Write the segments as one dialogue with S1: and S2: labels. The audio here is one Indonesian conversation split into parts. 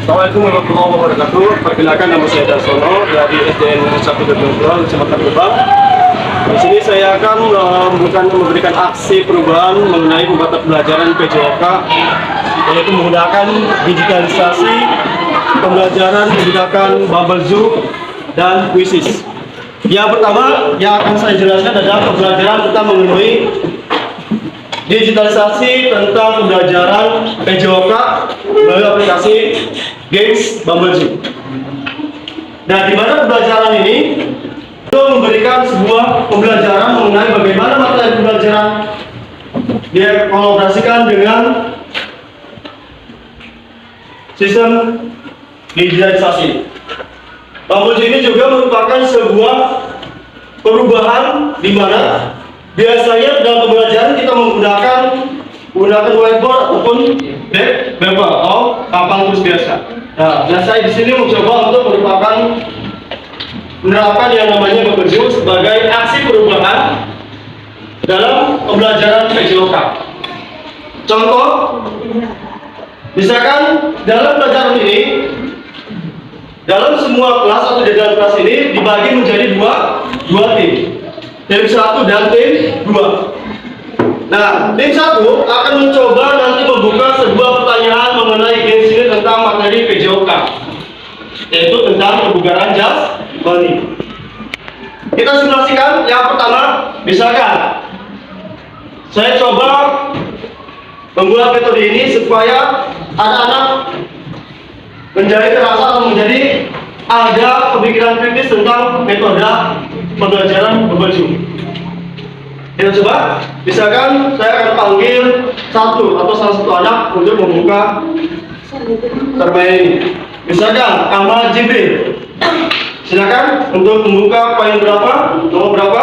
S1: Assalamualaikum warahmatullahi wabarakatuh. Perkenalkan, nama saya Darsono dari SDN 1 Gedung Kecamatan Gebang. Di sini saya akan memberikan aksi perubahan mengenai mata pelajaran PJOK, yaitu menggunakan digitalisasi pembelajaran menggunakan Bubble Zoo dan Quizzes. Yang pertama yang akan saya jelaskan adalah pembelajaran tentang mengenai digitalisasi tentang pembelajaran PJOK melalui aplikasi Games Bubble Zoo. Nah, di mana pembelajaran ini itu memberikan sebuah pembelajaran mengenai bagaimana materi pembelajaran dia kolaborasikan dengan sistem digitalisasi. Bubble Zoo ini juga merupakan sebuah perubahan di mana biasanya dalam pembelajaran kita menggunakan whiteboard ataupun paper atau papan tulis biasa. Nah, saya di sini mencoba untuk menerapkan yang namanya Bubble Zoo sebagai aksi perubahan dalam pembelajaran PJOK. Contoh, misalkan dalam pelajaran ini, dalam semua kelas atau di dalam kelas ini dibagi menjadi dua tim. Tim 1 dan tim 2. Nah, tim 1 akan mencoba nanti membuka sebuah pertanyaan mengenai games ini tentang materi PJOK, yaitu tentang kebugaran jasmani. Kita simulasikan. Yang pertama, misalkan saya coba membuat metode ini supaya anak-anak menjadi terasa atau menjadi ada pemikiran kritis tentang metode pembelajaran Bubble Zoo. Kita coba, misalkan saya akan panggil salah satu anak untuk membuka permainan ini. Misalkan Amal Jibril, silakan untuk membuka poin berapa? Nomor berapa?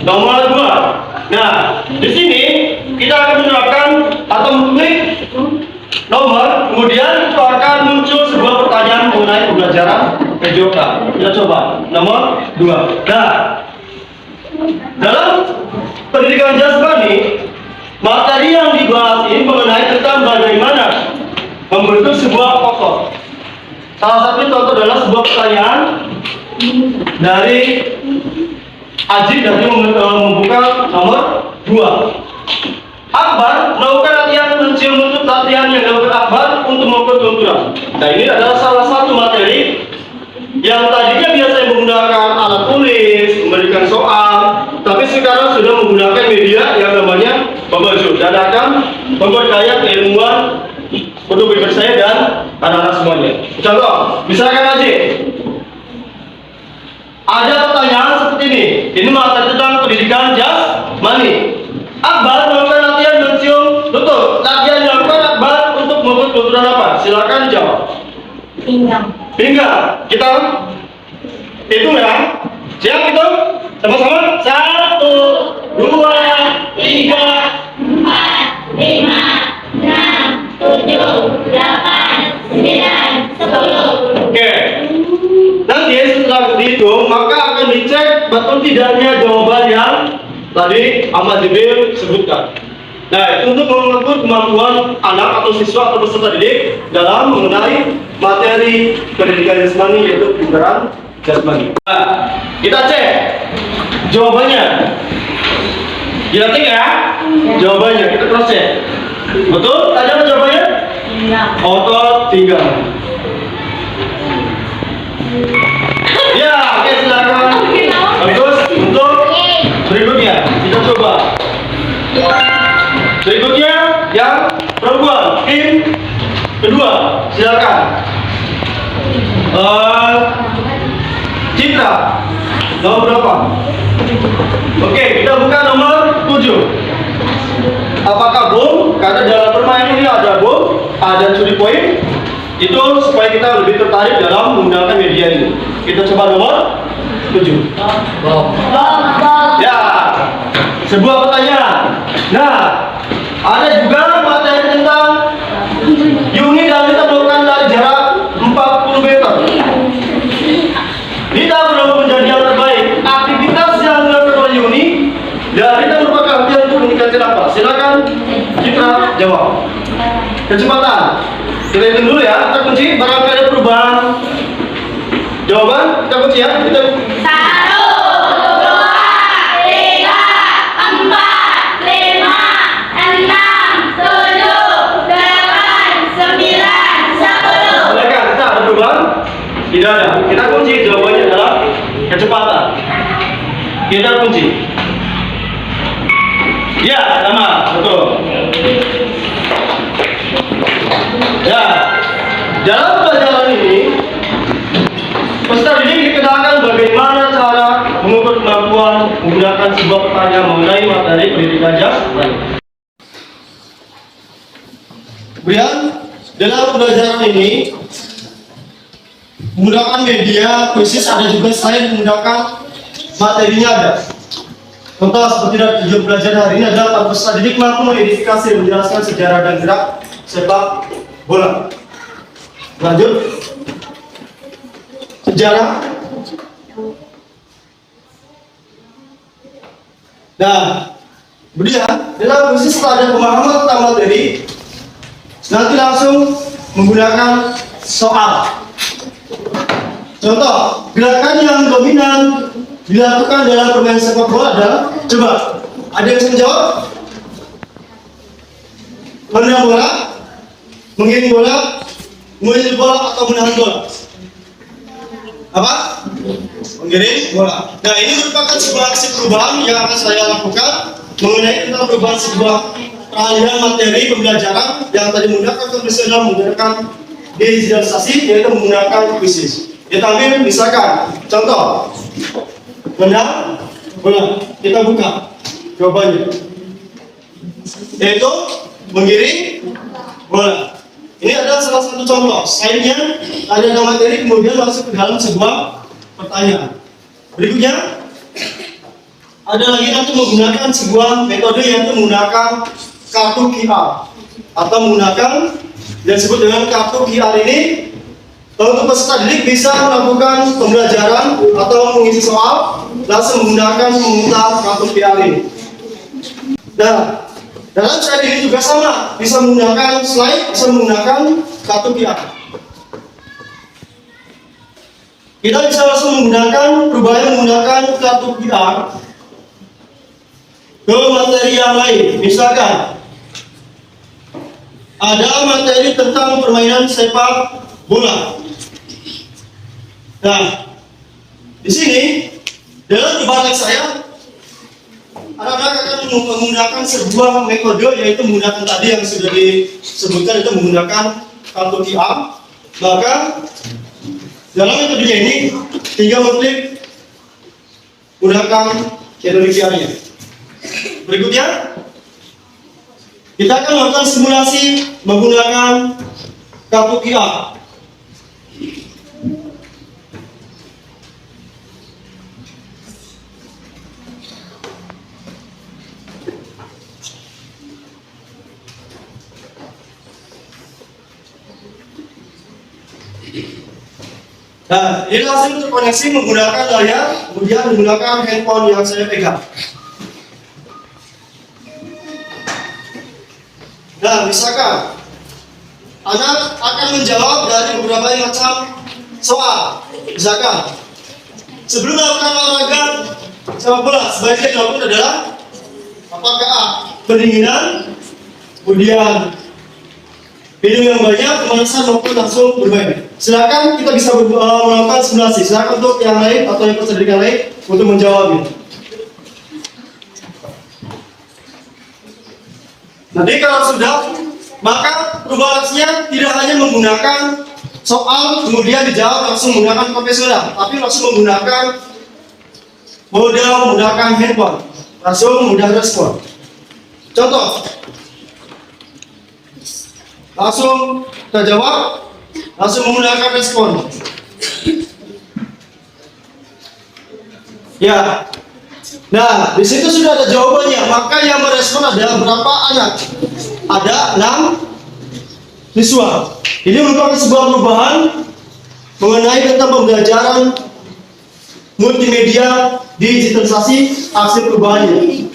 S1: Nomor 2. Nah, di sini kita akan menerapkan atau mengklik nomor, kemudian itu akan muncul sebuah pertanyaan mengenai pembelajaran PJOK. Kita coba nomor 2. Nah, dalam pendidikan jasmani, materi yang dibahas ini mengenai tentang bagaimana membentuk sebuah pokok. Salah satu contoh adalah sebuah pertanyaan dari Ajib dari membuka nomor 2. Akbar melakukan latihan mencium lutut. Latihan yang dilakukan Akbar untuk mengukur lunturan. Nah, ini adalah salah satu materi yang tadinya biasanya menggunakan alat tulis, memberikan soal, tapi sekarang sudah menggunakan media yang namanya Bubble Zoo dan akan memperkaya keilmuan untuk pribadi saya dan anak-anak semuanya. Contoh, misalkan aja ada pertanyaan seperti ini. Ini materi tentang pendidikan jasmani. Akbar melakukan latihan mencium lutut. Latihan yang dilakukan Akbar untuk mengukur lunturan apa? Silakan jawab. Pinggang. Kita hitung ya. Siap hitung? Sama-sama. 1, 2, 3, 4, 5, 6, 7, 8, 9, 10. Oke. Nanti setelah dihitung, maka akan dicek betul tidaknya jawaban yang tadi Ahmad Jibril sebutkan. Nah, itu untuk mengukur kemampuan anak atau siswa atau peserta didik dalam mengenai materi pendidikan jasmani, yaitu kebugaran jasmani. Nah, kita cek jawabannya. Kita cek ya jawabannya, kita cross check. Betul? Ada apa jawabannya? Otot pinggang. Ya, oke, silakan. Bagus. Untuk berikutnya kita coba. Berikutnya yang perempuan, tim kedua, silakan. Citra, nomor berapa? Oke, kita buka nomor 7. Apakah bom? Karena dalam permainan ini ada bom, ada curi poin. Itu supaya kita lebih tertarik dalam menggunakan media ini. Kita coba nomor 7. Ya, sebuah pertanyaan. Nah, ada juga materi tentang Yuni dan Rita melakukan lari jarak 40 meter. Rita belum menjadi yang terbaik. Aktivitas yang dilakukan oleh Yuni dan Rita merupakan latihan untuk meningkatkan apa? Silakan Citra jawab. Kecepatan. Kita Dengerin dulu ya, kita kunci barangkali ada perubahan. Jawaban kita kunci ya. Kita
S2: 1, 2, 3, 4, 5, 6, 7, 8, 9, 10.
S1: Silakan, kita ada perubahan? Tidak ada. Kita kunci jawabannya adalah kecepatan. Kita kunci. Ya, sama, betul. Ya, dalam pelajaran ini peserta didik dikenalkan bagaimana cara mengukur kemampuan menggunakan sebuah pertanyaan mengenai materi pendidikan dasar. Kemudian dalam pelajaran ini menggunakan media khusus, ada juga selain menggunakan materinya ada. Contoh seperti dalam tujuan pelajaran hari ini adalah para peserta didik mampu mengidentifikasi dan menjelaskan sejarah dan gerak sepak bola. Lanjut. Sejarah. Nah, kemudian dalam khusus setelah ada pemahaman tentang materi, nanti langsung menggunakan soal. Contoh, gerakan yang dominan dilakukan dalam permainan sepak bola adalah, coba, ada yang bisa menjawab? Menendang bola, mengirim bola, mengirim bola atau menahan bola? Apa? Mengirim bola. Nah, ini merupakan sebuah aksi perubahan yang akan saya lakukan mengenai tentang perubahan sebuah peralihan materi pembelajaran yang tadi menggunakan konvensional menggunakan digitalisasi, yaitu menggunakan kuisis. Kita ambil misalkan contoh menang bola, kita buka jawabannya, yaitu mengirim bola. Ini adalah salah satu contoh. Lainnya ada materi kemudian masuk ke dalam sebuah pertanyaan. Berikutnya ada lagi nanti menggunakan sebuah metode yaitu menggunakan kartu QR atau menggunakan yang disebut dengan kartu QR ini. Untuk peserta didik bisa melakukan pembelajaran atau mengisi soal langsung menggunakan memutar kartu QR ini. Nah, dalam slide ini juga sama, bisa menggunakan slide, bisa menggunakan kartu QR. Kita bisa langsung menggunakan perubahan menggunakan kartu QR ke materi yang lain. Misalkan ada materi tentang permainan sepak bola. Nah, di sini dalam perubahan saya, anak-anak akan menggunakan sebuah metode yaitu menggunakan tadi yang sudah disebutkan, itu menggunakan kartu QR. Maka dalam metodenya ini tinggal mengklik menggunakan metode QR-nya. Berikutnya kita akan melakukan simulasi menggunakan kartu QR. Nah, ini langsung terkoneksi menggunakan layar, kemudian menggunakan handphone yang saya pegang. Nah, misalkan anak akan menjawab dari beberapa macam soal. Misalkan sebelum melakukan olahraga sepak bola, sebaiknya dilakukan adalah apakah A, pendinginan, kemudian minum yang banyak, pemanasan maupun langsung bermain. Silakan kita bisa melakukan simulasi. Silakan untuk yang lain atau yang peserta yang lain untuk menjawabnya. Nanti kalau sudah, maka perubahannya tidak hanya menggunakan soal kemudian dijawab langsung menggunakan konvensional, tapi langsung menggunakan modal menggunakan handphone, langsung mudah respon. Contoh, langsung kita jawab, langsung menggunakan respon. Ya, nah di situ sudah ada jawabannya. Maka yang merespon adalah berapa anak? Ada 6 siswa. Ini merupakan sebuah perubahan mengenai tentang pembelajaran multimedia digitalisasi aksi perubahannya.